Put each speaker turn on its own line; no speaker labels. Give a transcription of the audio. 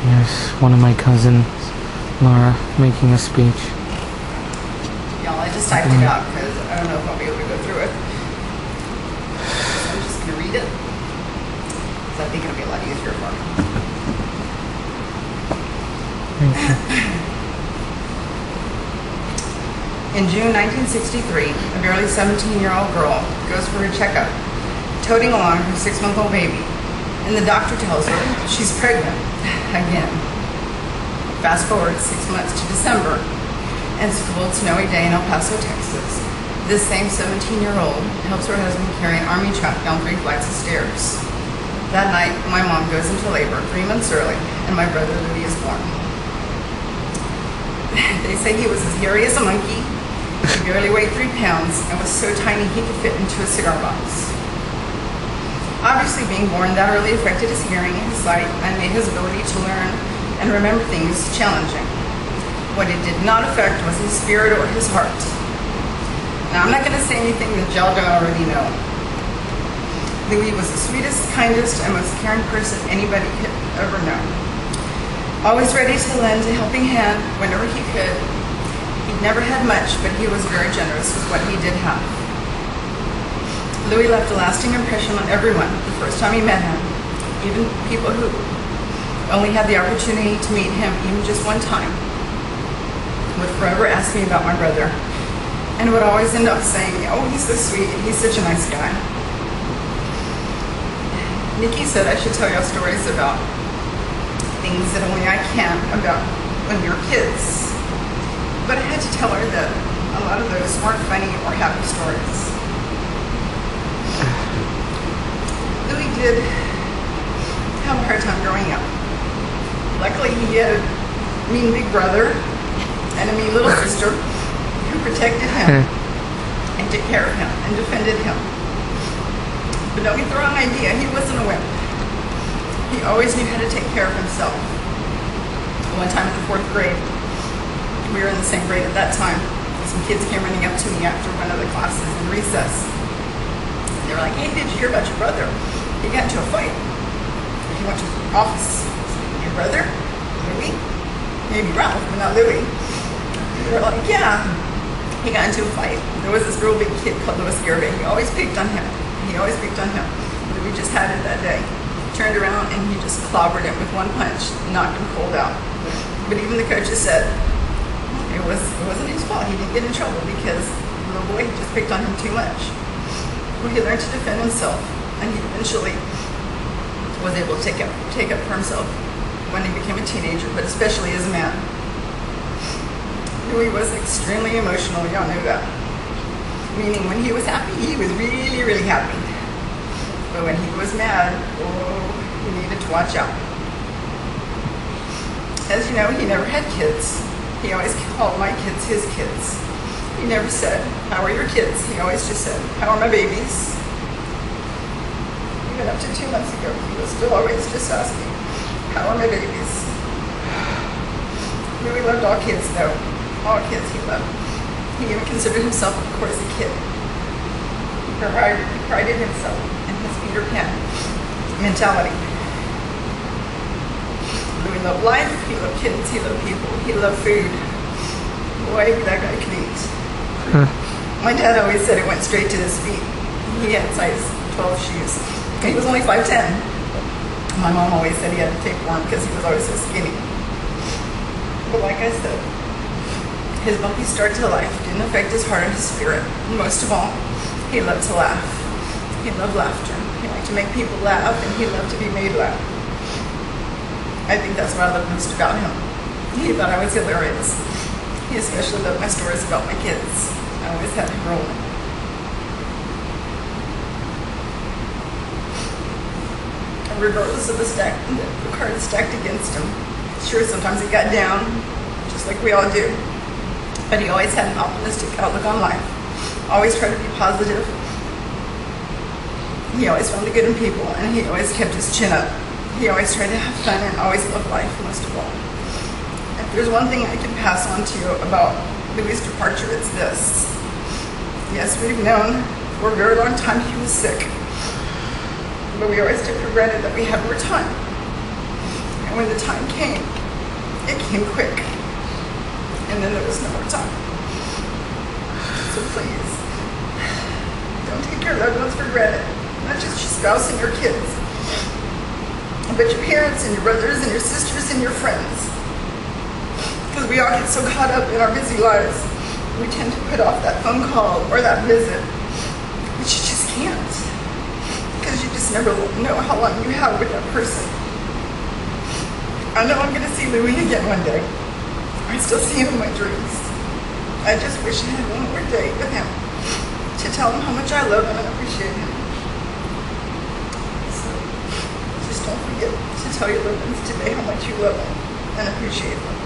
Here's one of my cousins, Laura, making a speech.
Y'all, I just typed it out because I don't know if I'll be able to go through it. So I'm just going to read it because I think it'll be a lot easier for me.
Thank you.
In June 1963, a barely 17-year-old girl goes for a checkup, toting along her 6-month-old baby, and the doctor tells her she's pregnant again. Fast forward 6 months to December, and it's a cold, snowy day in El Paso, Texas. This same 17-year-old helps her husband carry an army truck down 3 flights of stairs. That night, my mom goes into labor 3 months early, and my brother Louie is born. They say he was as hairy as a monkey. He barely weighed 3 pounds and was so tiny he could fit into a cigar box. Obviously, being born that early affected his hearing and his sight and made his ability to learn and remember things challenging. What it did not affect was his spirit or his heart. Now, I'm not going to say anything that y'all don't already know. Louie was the sweetest, kindest, and most caring person anybody could ever know. Always ready to lend a helping hand whenever he could. He never had much, but he was very generous with what he did have. Louie left a lasting impression on everyone the first time he met him. Even people who only had the opportunity to meet him even just one time would forever ask me about my brother and would always end up saying, "Oh, he's so sweet, he's such a nice guy." Nikki said I should tell y'all stories about things that only I can about when we were kids. But I had to tell her that a lot of those weren't funny or happy stories. Louie did have a hard time growing up. Luckily, he had a mean big brother and a mean little sister who protected him and took care of him and defended him. But don't get the wrong idea, he wasn't a wimp. He always knew how to take care of himself. One time in the 4th grade, we were in the same grade at that time. Some kids came running up to me after one of the classes in recess. They were like, "Hey, did you hear about your brother? He got into a fight. He went to the office." "Your brother? Louie?" "Maybe Ralph, but not Louie." They were like, "Yeah, he got into a fight. There was this real big kid called Louis Garvey. He always picked on him. Louie just had it that day. Turned around and he just clobbered him with one punch, knocked him cold out." But even the coaches said it wasn't his fault. He didn't get in trouble because the little boy just picked on him too much. Well, he learned to defend himself, and he eventually was able to take up for himself when he became a teenager, but especially as a man. Louie was extremely emotional. Y'all knew that. Meaning when he was happy, he was really, really happy. But when he was mad, oh, he needed to watch out. As you know, he never had kids. He always called my kids his kids. He never said, "How are your kids?" He always just said, "How are my babies?" Even up to 2 months ago, he was still always just asking, "How are my babies?" Louie loved all kids, though. All kids he loved. He even considered himself, of course, a kid. He prided himself in his Peter Pan mentality. Louie loved life, he loved kids, he loved people, he loved food. Boy, that guy could eat. My dad always said it went straight to his feet. He had size 12 shoes. He was only 5'10". My mom always said he had to take one because he was always so skinny. But like I said, his bumpy start to life didn't affect his heart or his spirit. Most of all, he loved to laugh. He loved laughter. He liked to make people laugh, and he loved to be made laugh. I think that's what I love most about him. He thought I was hilarious. He especially loved my stories about my kids. I always had him rolling. And regardless of the cards stacked against him, sure, sometimes he got down, just like we all do. But he always had an optimistic outlook on life. Always tried to be positive. He always found the good in people, and he always kept his chin up. He always tried to have fun and always loved life, most of all. If there's one thing I can pass on to you about Louie's departure, it's this. Yes, we've known for a very long time he was sick, but we always took for granted that we had more time. And when the time came, it came quick. And then there was no more time. So please, don't take your loved ones for granted. Not just your spouse and your kids, but your parents and your brothers and your sisters and your friends. Because we all get so caught up in our busy lives, we tend to put off that phone call or that visit, but you just can't. Because you just never know how long you have with that person. I know I'm going to see Louie again one day. I still see him in my dreams. I just wish I had one more day with him to tell him how much I love him and appreciate him. So just don't forget to tell your loved ones today how much you love them and appreciate them.